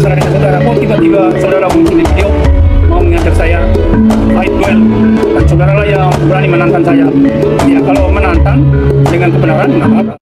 masyarakat saudara, kok tiba-tiba saudara muncul di video mau mengajak saya fight duel, dan saudara lah yang berani menantang saya. Ya kalau menantang dengan kebenaran nggak apa-apa.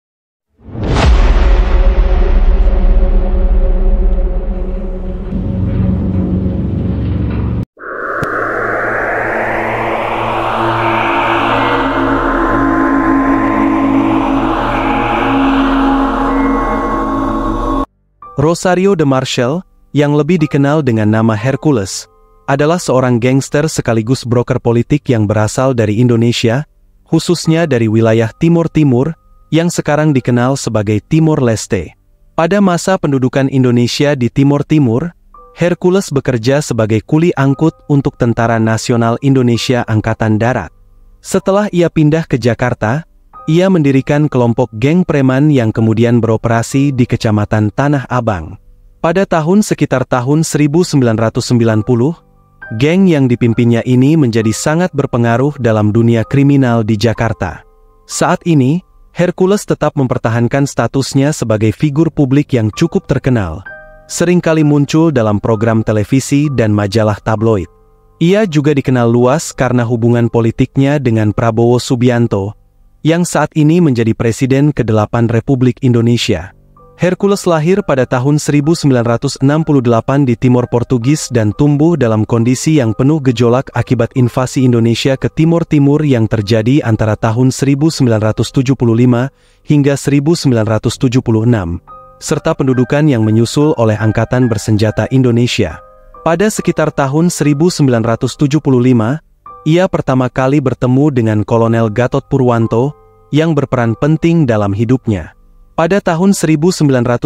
Rosario de Marshall, yang lebih dikenal dengan nama Hercules, adalah seorang gangster sekaligus broker politik yang berasal dari Indonesia, khususnya dari wilayah Timur Timur, yang sekarang dikenal sebagai Timor Leste. Pada masa pendudukan Indonesia di Timur Timur, Hercules bekerja sebagai kuli angkut untuk Tentara Nasional Indonesia Angkatan Darat. Setelah ia pindah ke Jakarta, ia mendirikan kelompok geng preman yang kemudian beroperasi di Kecamatan Tanah Abang. Pada sekitar tahun 1990, geng yang dipimpinnya ini menjadi sangat berpengaruh dalam dunia kriminal di Jakarta. Saat ini, Hercules tetap mempertahankan statusnya sebagai figur publik yang cukup terkenal, seringkali muncul dalam program televisi dan majalah tabloid. Ia juga dikenal luas karena hubungan politiknya dengan Prabowo Subianto, yang saat ini menjadi Presiden ke-8 Republik Indonesia. Hercules lahir pada tahun 1968 di Timor Portugis dan tumbuh dalam kondisi yang penuh gejolak akibat invasi Indonesia ke Timor Timur yang terjadi antara tahun 1975 hingga 1976, serta pendudukan yang menyusul oleh Angkatan Bersenjata Indonesia. Pada sekitar tahun 1975, ia pertama kali bertemu dengan Kolonel Gatot Purwanto, yang berperan penting dalam hidupnya. Pada tahun 1978,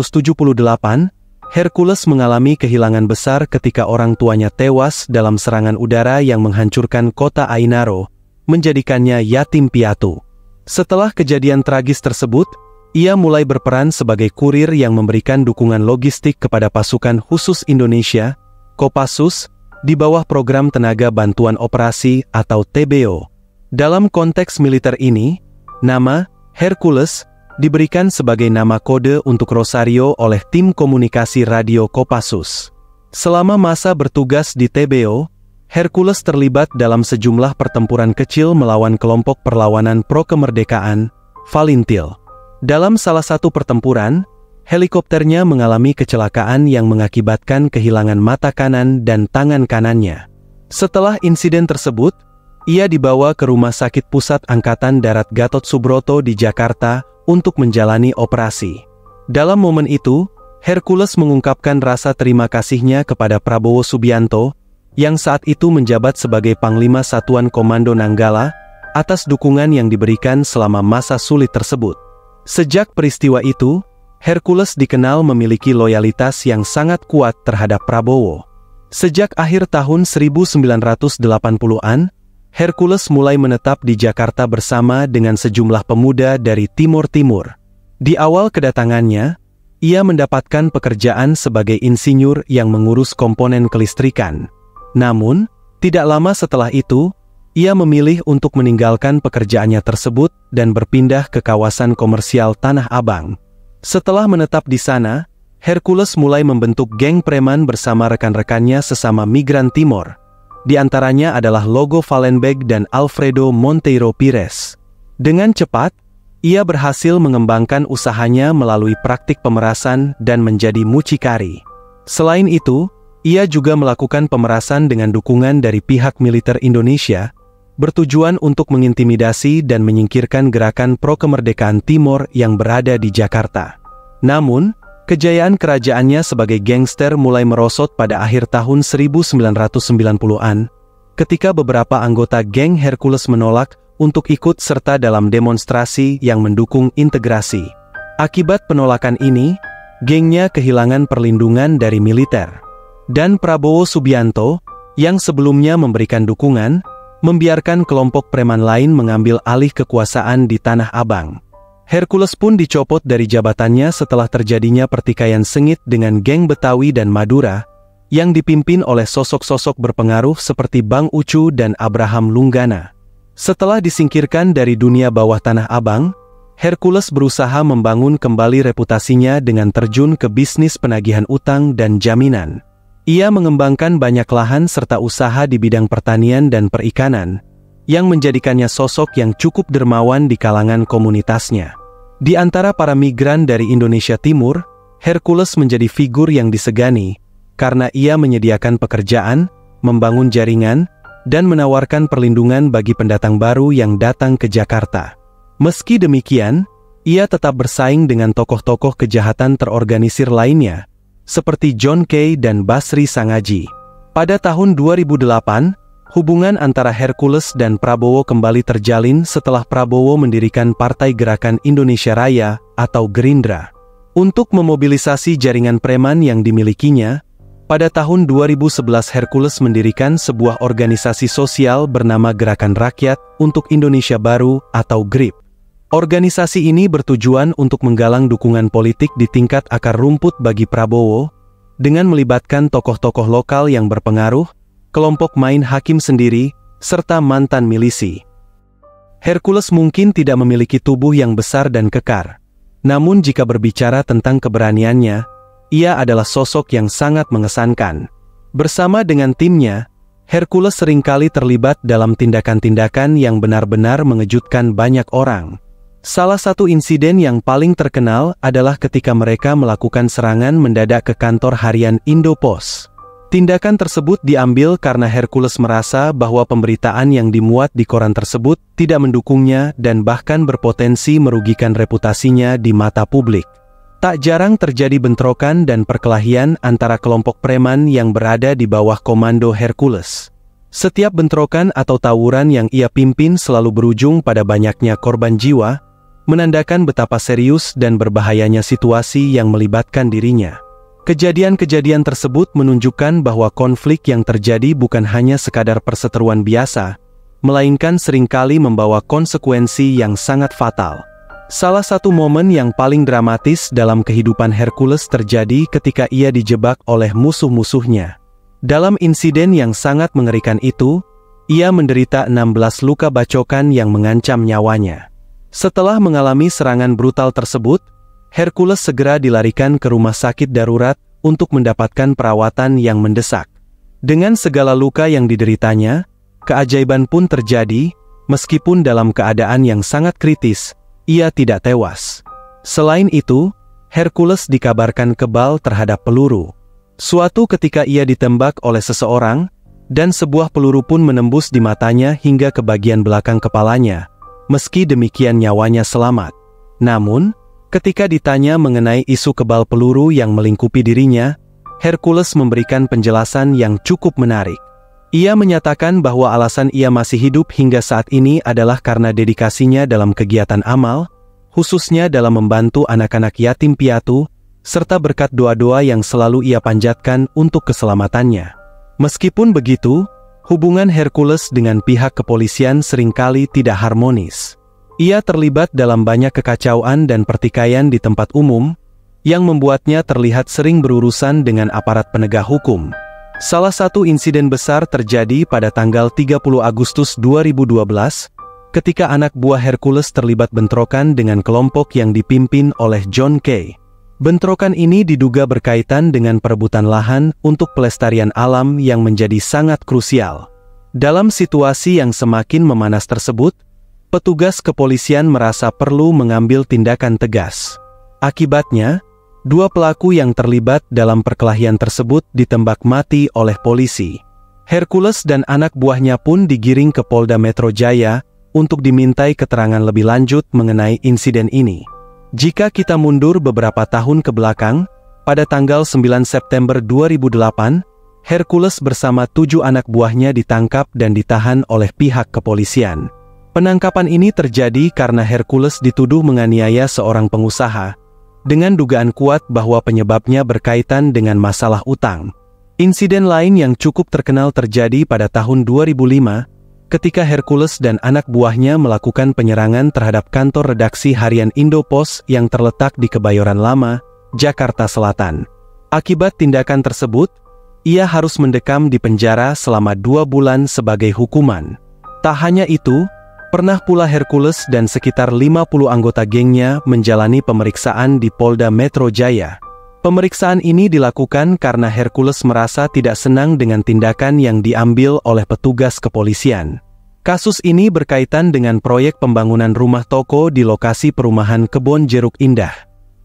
Hercules mengalami kehilangan besar ketika orang tuanya tewas dalam serangan udara yang menghancurkan kota Ainaro, menjadikannya yatim piatu. Setelah kejadian tragis tersebut, ia mulai berperan sebagai kurir yang memberikan dukungan logistik kepada pasukan khusus Indonesia, Kopassus, di bawah Program Tenaga Bantuan Operasi atau TBO. Dalam konteks militer ini, nama Hercules diberikan sebagai nama kode untuk Rosario oleh tim komunikasi radio Kopassus. Selama masa bertugas di TBO, Hercules terlibat dalam sejumlah pertempuran kecil melawan kelompok perlawanan pro-kemerdekaan, Valintil. Dalam salah satu pertempuran, helikopternya mengalami kecelakaan yang mengakibatkan kehilangan mata kanan dan tangan kanannya. Setelah insiden tersebut, ia dibawa ke Rumah Sakit Pusat Angkatan Darat Gatot Subroto di Jakarta untuk menjalani operasi. Dalam momen itu, Hercules mengungkapkan rasa terima kasihnya kepada Prabowo Subianto, yang saat itu menjabat sebagai Panglima Satuan Komando Nanggala, atas dukungan yang diberikan selama masa sulit tersebut. Sejak peristiwa itu, Hercules dikenal memiliki loyalitas yang sangat kuat terhadap Prabowo. Sejak akhir tahun 1980-an, Hercules mulai menetap di Jakarta bersama dengan sejumlah pemuda dari Timur Timur. Di awal kedatangannya, ia mendapatkan pekerjaan sebagai insinyur yang mengurus komponen kelistrikan. Namun, tidak lama setelah itu, ia memilih untuk meninggalkan pekerjaannya tersebut dan berpindah ke kawasan komersial Tanah Abang. Setelah menetap di sana, Hercules mulai membentuk geng preman bersama rekan-rekannya sesama migran Timor. Di antaranya adalah Logo Fallenberg dan Alfredo Monteiro Pires. Dengan cepat, ia berhasil mengembangkan usahanya melalui praktik pemerasan dan menjadi mucikari. Selain itu, ia juga melakukan pemerasan dengan dukungan dari pihak militer Indonesia, bertujuan untuk mengintimidasi dan menyingkirkan gerakan pro-kemerdekaan Timor yang berada di Jakarta. Namun, kejayaan kerajaannya sebagai gangster mulai merosot pada akhir tahun 1990-an, ketika beberapa anggota geng Hercules menolak untuk ikut serta dalam demonstrasi yang mendukung integrasi. Akibat penolakan ini, gengnya kehilangan perlindungan dari militer. Dan Prabowo Subianto, yang sebelumnya memberikan dukungan, membiarkan kelompok preman lain mengambil alih kekuasaan di Tanah Abang. Hercules pun dicopot dari jabatannya setelah terjadinya pertikaian sengit dengan geng Betawi dan Madura, yang dipimpin oleh sosok-sosok berpengaruh seperti Bang Ucu dan Abraham Lunggana. Setelah disingkirkan dari dunia bawah Tanah Abang, Hercules berusaha membangun kembali reputasinya dengan terjun ke bisnis penagihan utang dan jaminan. Ia mengembangkan banyak lahan serta usaha di bidang pertanian dan perikanan, yang menjadikannya sosok yang cukup dermawan di kalangan komunitasnya. Di antara para migran dari Indonesia Timur, Hercules menjadi figur yang disegani, karena ia menyediakan pekerjaan, membangun jaringan, dan menawarkan perlindungan bagi pendatang baru yang datang ke Jakarta. Meski demikian, ia tetap bersaing dengan tokoh-tokoh kejahatan terorganisir lainnya, seperti John Kay dan Basri Sangaji. Pada tahun 2008, hubungan antara Hercules dan Prabowo kembali terjalin setelah Prabowo mendirikan Partai Gerakan Indonesia Raya atau Gerindra. Untuk memobilisasi jaringan preman yang dimilikinya, pada tahun 2011 Hercules mendirikan sebuah organisasi sosial bernama Gerakan Rakyat untuk Indonesia Baru atau GRIP. Organisasi ini bertujuan untuk menggalang dukungan politik di tingkat akar rumput bagi Prabowo, dengan melibatkan tokoh-tokoh lokal yang berpengaruh, kelompok main hakim sendiri, serta mantan milisi. Hercules mungkin tidak memiliki tubuh yang besar dan kekar. Namun jika berbicara tentang keberaniannya, ia adalah sosok yang sangat mengesankan. Bersama dengan timnya, Hercules seringkali terlibat dalam tindakan-tindakan yang benar-benar mengejutkan banyak orang. Salah satu insiden yang paling terkenal adalah ketika mereka melakukan serangan mendadak ke kantor harian Indopos. Tindakan tersebut diambil karena Hercules merasa bahwa pemberitaan yang dimuat di koran tersebut tidak mendukungnya dan bahkan berpotensi merugikan reputasinya di mata publik. Tak jarang terjadi bentrokan dan perkelahian antara kelompok preman yang berada di bawah komando Hercules. Setiap bentrokan atau tawuran yang ia pimpin selalu berujung pada banyaknya korban jiwa, menandakan betapa serius dan berbahayanya situasi yang melibatkan dirinya. Kejadian-kejadian tersebut menunjukkan bahwa konflik yang terjadi bukan hanya sekadar perseteruan biasa, melainkan seringkali membawa konsekuensi yang sangat fatal. Salah satu momen yang paling dramatis dalam kehidupan Hercules terjadi ketika ia dijebak oleh musuh-musuhnya. Dalam insiden yang sangat mengerikan itu, ia menderita 16 luka bacokan yang mengancam nyawanya. Setelah mengalami serangan brutal tersebut, Hercules segera dilarikan ke rumah sakit darurat untuk mendapatkan perawatan yang mendesak. Dengan segala luka yang dideritanya, keajaiban pun terjadi, meskipun dalam keadaan yang sangat kritis, ia tidak tewas. Selain itu, Hercules dikabarkan kebal terhadap peluru. Suatu ketika ia ditembak oleh seseorang, dan sebuah peluru pun menembus di matanya hingga ke bagian belakang kepalanya. Meski demikian nyawanya selamat. Namun, ketika ditanya mengenai isu kebal peluru yang melingkupi dirinya, Hercules memberikan penjelasan yang cukup menarik. Ia menyatakan bahwa alasan ia masih hidup hingga saat ini adalah karena dedikasinya dalam kegiatan amal, khususnya dalam membantu anak-anak yatim piatu, serta berkat doa-doa yang selalu ia panjatkan untuk keselamatannya. Meskipun begitu, hubungan Hercules dengan pihak kepolisian seringkali tidak harmonis. Ia terlibat dalam banyak kekacauan dan pertikaian di tempat umum, yang membuatnya terlihat sering berurusan dengan aparat penegak hukum. Salah satu insiden besar terjadi pada tanggal 30 Agustus 2012, ketika anak buah Hercules terlibat bentrokan dengan kelompok yang dipimpin oleh John Kay. Bentrokan ini diduga berkaitan dengan perebutan lahan untuk pelestarian alam yang menjadi sangat krusial. Dalam situasi yang semakin memanas tersebut, petugas kepolisian merasa perlu mengambil tindakan tegas. Akibatnya, dua pelaku yang terlibat dalam perkelahian tersebut ditembak mati oleh polisi. Hercules dan anak buahnya pun digiring ke Polda Metro Jaya untuk dimintai keterangan lebih lanjut mengenai insiden ini. Jika kita mundur beberapa tahun ke belakang, pada tanggal 9 September 2008, Hercules bersama 7 anak buahnya ditangkap dan ditahan oleh pihak kepolisian. Penangkapan ini terjadi karena Hercules dituduh menganiaya seorang pengusaha, dengan dugaan kuat bahwa penyebabnya berkaitan dengan masalah utang. Insiden lain yang cukup terkenal terjadi pada tahun 2005, ketika Hercules dan anak buahnya melakukan penyerangan terhadap kantor redaksi harian Indopos yang terletak di Kebayoran Lama, Jakarta Selatan. Akibat tindakan tersebut, ia harus mendekam di penjara selama 2 bulan sebagai hukuman. Tak hanya itu, Pernah pula Hercules dan sekitar 50 anggota gengnya menjalani pemeriksaan di Polda Metro Jaya. Pemeriksaan ini dilakukan karena Hercules merasa tidak senang dengan tindakan yang diambil oleh petugas kepolisian. Kasus ini berkaitan dengan proyek pembangunan rumah toko di lokasi perumahan Kebon Jeruk Indah.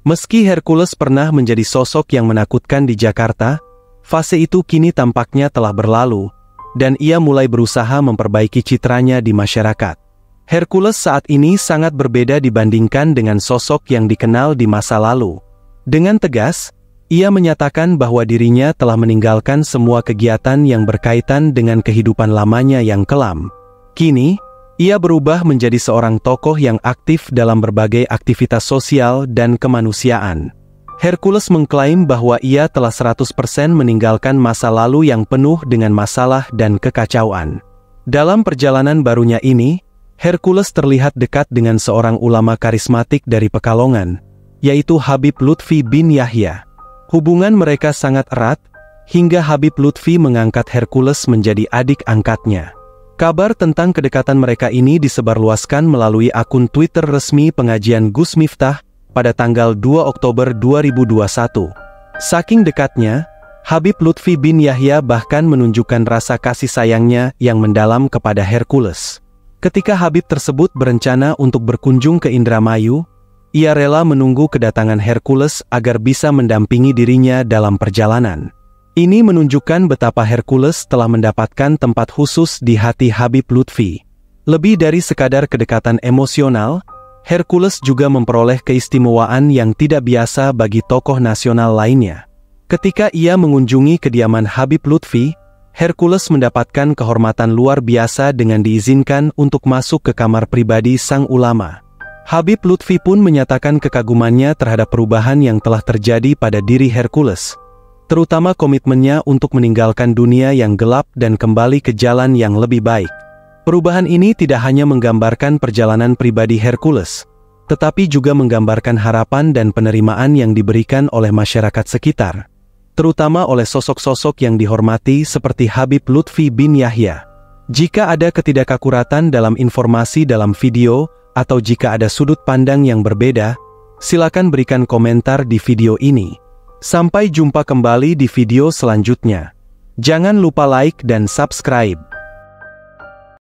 Meski Hercules pernah menjadi sosok yang menakutkan di Jakarta, fase itu kini tampaknya telah berlalu, dan ia mulai berusaha memperbaiki citranya di masyarakat. Hercules saat ini sangat berbeda dibandingkan dengan sosok yang dikenal di masa lalu. Dengan tegas, ia menyatakan bahwa dirinya telah meninggalkan semua kegiatan yang berkaitan dengan kehidupan lamanya yang kelam. Kini, ia berubah menjadi seorang tokoh yang aktif dalam berbagai aktivitas sosial dan kemanusiaan. Hercules mengklaim bahwa ia telah 100% meninggalkan masa lalu yang penuh dengan masalah dan kekacauan. Dalam perjalanan barunya ini, Hercules terlihat dekat dengan seorang ulama karismatik dari Pekalongan, yaitu Habib Lutfi bin Yahya. Hubungan mereka sangat erat, hingga Habib Lutfi mengangkat Hercules menjadi adik angkatnya. Kabar tentang kedekatan mereka ini disebarluaskan melalui akun Twitter resmi pengajian Gus Miftah pada tanggal 2 Oktober 2021. Saking dekatnya, Habib Lutfi bin Yahya bahkan menunjukkan rasa kasih sayangnya yang mendalam kepada Hercules. Ketika Habib tersebut berencana untuk berkunjung ke Indramayu, ia rela menunggu kedatangan Hercules agar bisa mendampingi dirinya dalam perjalanan. Ini menunjukkan betapa Hercules telah mendapatkan tempat khusus di hati Habib Lutfi. Lebih dari sekadar kedekatan emosional, Hercules juga memperoleh keistimewaan yang tidak biasa bagi tokoh nasional lainnya. Ketika ia mengunjungi kediaman Habib Lutfi, Hercules mendapatkan kehormatan luar biasa dengan diizinkan untuk masuk ke kamar pribadi sang ulama. Habib Lutfi pun menyatakan kekagumannya terhadap perubahan yang telah terjadi pada diri Hercules, terutama komitmennya untuk meninggalkan dunia yang gelap dan kembali ke jalan yang lebih baik. Perubahan ini tidak hanya menggambarkan perjalanan pribadi Hercules, tetapi juga menggambarkan harapan dan penerimaan yang diberikan oleh masyarakat sekitar, terutama oleh sosok-sosok yang dihormati seperti Habib Lutfi bin Yahya. Jika ada ketidakakuratan dalam informasi dalam video, atau jika ada sudut pandang yang berbeda, silakan berikan komentar di video ini. Sampai jumpa kembali di video selanjutnya. Jangan lupa like dan subscribe.